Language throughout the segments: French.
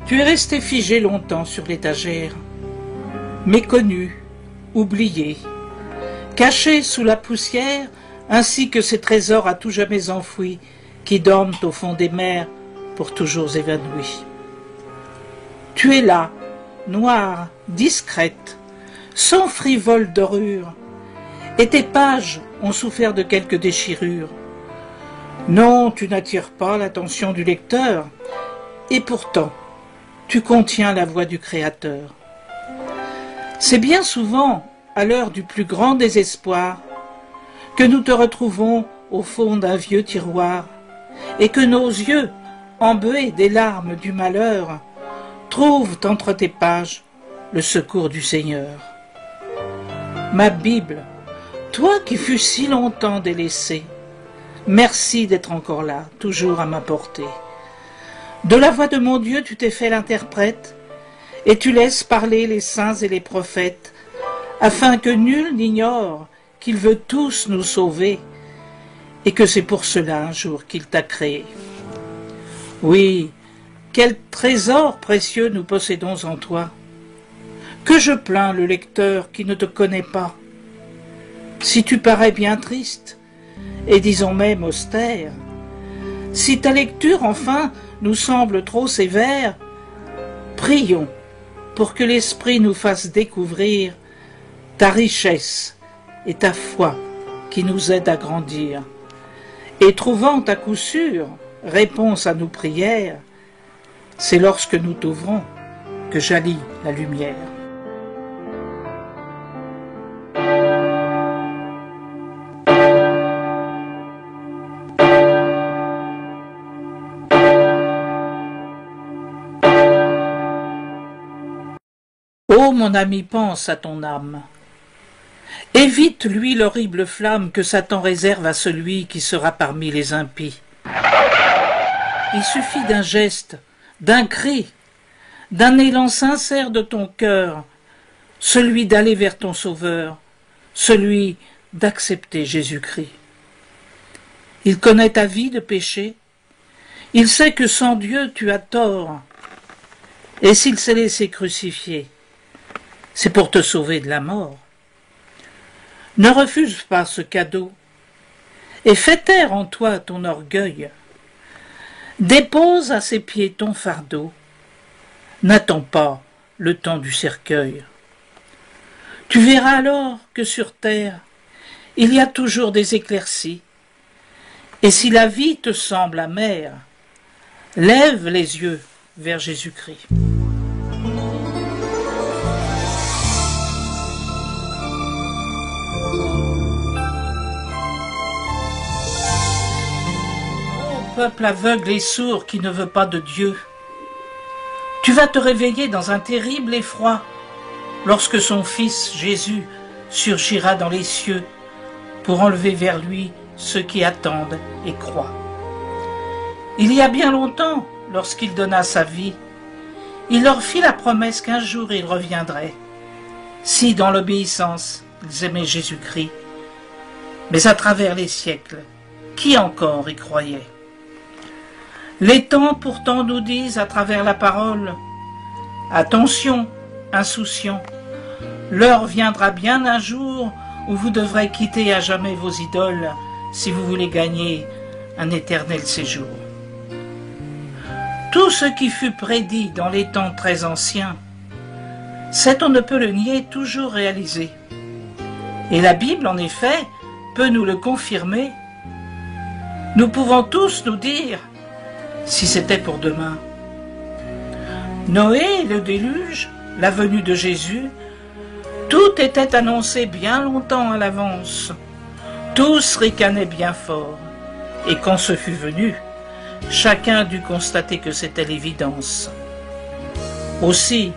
Tu es resté figé longtemps sur l'étagère, méconnu, oublié, caché sous la poussière, ainsi que ces trésors à tout jamais enfouis qui dorment au fond des mers pour toujours évanouis. Tu es là, noire, discrète, sans frivole dorure, et tes pages ont souffert de quelques déchirures. Non, tu n'attires pas l'attention du lecteur, et pourtant, tu contiens la voix du Créateur. C'est bien souvent, à l'heure du plus grand désespoir, que nous te retrouvons au fond d'un vieux tiroir, et que nos yeux, embués des larmes du malheur, trouvent entre tes pages le secours du Seigneur. Ma Bible, toi qui fus si longtemps délaissée, merci d'être encore là, toujours à ma portée. De la voix de mon Dieu, tu t'es fait l'interprète, et tu laisses parler les saints et les prophètes, afin que nul n'ignore qu'il veut tous nous sauver, et que c'est pour cela un jour qu'il t'a créé. Oui, quel trésor précieux nous possédons en toi. Que je plains le lecteur qui ne te connaît pas. Si tu parais bien triste, et disons même austère, si ta lecture enfin nous semble trop sévère, prions pour que l'Esprit nous fasse découvrir ta richesse et ta foi qui nous aident à grandir. Et trouvant à coup sûr réponse à nos prières, c'est lorsque nous t'ouvrons que jaillit la lumière. Ô mon ami, pense à ton âme. Évite, lui, l'horrible flamme que Satan réserve à celui qui sera parmi les impies. Il suffit d'un geste, d'un cri, d'un élan sincère de ton cœur, celui d'aller vers ton Sauveur, celui d'accepter Jésus-Christ. Il connaît ta vie de péché, il sait que sans Dieu tu as tort, et s'il s'est laissé crucifier, c'est pour te sauver de la mort. Ne refuse pas ce cadeau, et fais taire en toi ton orgueil. Dépose à ses pieds ton fardeau, n'attends pas le temps du cercueil. Tu verras alors que sur terre, il y a toujours des éclaircies, et si la vie te semble amère, lève les yeux vers Jésus-Christ. Peuple aveugle et sourd qui ne veut pas de Dieu, tu vas te réveiller dans un terrible effroi lorsque son Fils Jésus surgira dans les cieux pour enlever vers lui ceux qui attendent et croient. Il y a bien longtemps, lorsqu'il donna sa vie, il leur fit la promesse qu'un jour il reviendrait, si dans l'obéissance ils aimaient Jésus-Christ. Mais à travers les siècles, qui encore y croyait? Les temps pourtant nous disent à travers la parole, attention, insouciants, l'heure viendra bien un jour où vous devrez quitter à jamais vos idoles si vous voulez gagner un éternel séjour. Tout ce qui fut prédit dans les temps très anciens, c'est, on ne peut le nier, toujours réalisé. Et la Bible, en effet, peut nous le confirmer. Nous pouvons tous nous dire, si c'était pour demain. Noé, le déluge, la venue de Jésus, tout était annoncé bien longtemps à l'avance. Tous ricanaient bien fort. Et quand ce fut venu, chacun dut constater que c'était l'évidence. Aussi,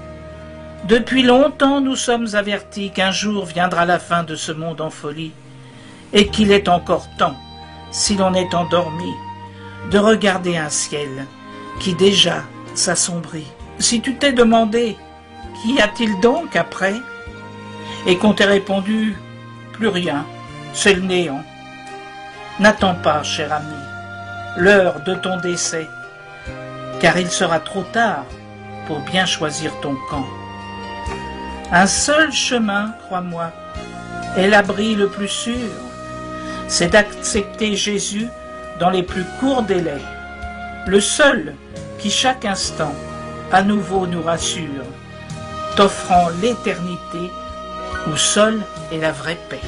depuis longtemps nous sommes avertis qu'un jour viendra la fin de ce monde en folie, et qu'il est encore temps, si l'on est endormi, de regarder un ciel qui déjà s'assombrit. Si tu t'es demandé « Qu'y a-t-il donc après ?» et qu'on t'ait répondu « Plus rien, c'est le néant », n'attends pas, cher ami, l'heure de ton décès, car il sera trop tard pour bien choisir ton camp. Un seul chemin, crois-moi, est l'abri le plus sûr, c'est d'accepter Jésus dans les plus courts délais, le seul qui chaque instant à nouveau nous rassure, t'offrant l'éternité où seule est la vraie paix.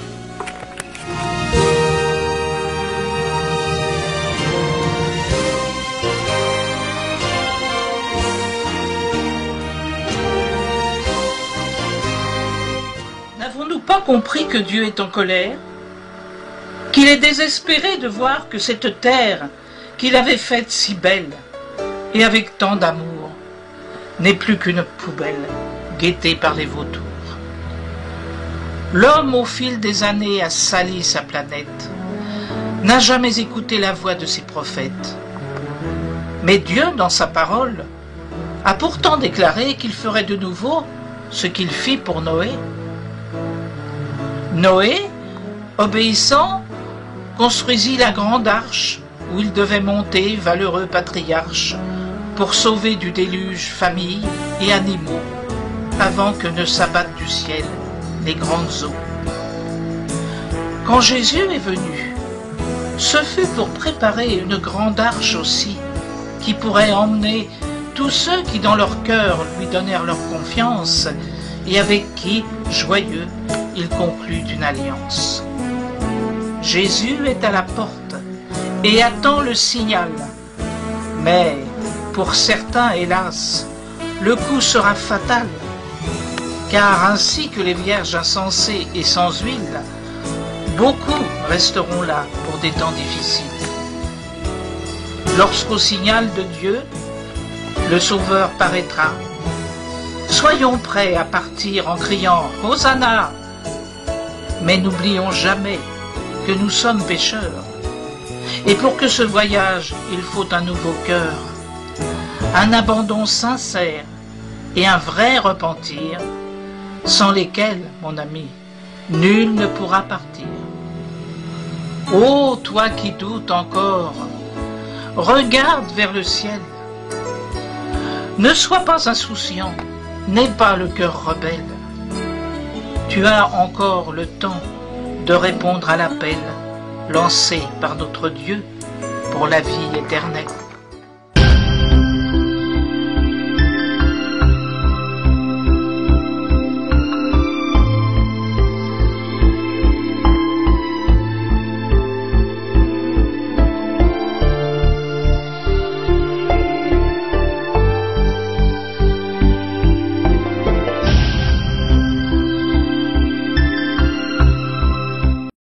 N'avons-nous pas compris que Dieu est en colère? Qu'il est désespéré de voir que cette terre qu'il avait faite si belle et avec tant d'amour n'est plus qu'une poubelle guettée par les vautours. L'homme au fil des années a sali sa planète, n'a jamais écouté la voix de ses prophètes. Mais Dieu, dans sa parole, a pourtant déclaré qu'il ferait de nouveau ce qu'il fit pour Noé. Noé, obéissant, construisit la grande arche où il devait monter, valeureux patriarche, pour sauver du déluge famille et animaux, avant que ne s'abattent du ciel les grandes eaux. Quand Jésus est venu, ce fut pour préparer une grande arche aussi, qui pourrait emmener tous ceux qui dans leur cœur lui donnèrent leur confiance, et avec qui, joyeux, il conclut une alliance. Jésus est à la porte et attend le signal. Mais pour certains, hélas, le coup sera fatal, car ainsi que les vierges insensées et sans huile, beaucoup resteront là pour des temps difficiles. Lorsqu'au signal de Dieu, le Sauveur paraîtra, soyons prêts à partir en criant « Hosanna !» Mais n'oublions jamais que nous sommes pécheurs. Et pour que ce voyage, il faut un nouveau cœur, un abandon sincère et un vrai repentir, sans lesquels, mon ami, nul ne pourra partir. Ô toi qui doutes encore, regarde vers le ciel. Ne sois pas insouciant, n'aie pas le cœur rebelle. Tu as encore le temps de répondre à l'appel lancé par notre Dieu pour la vie éternelle.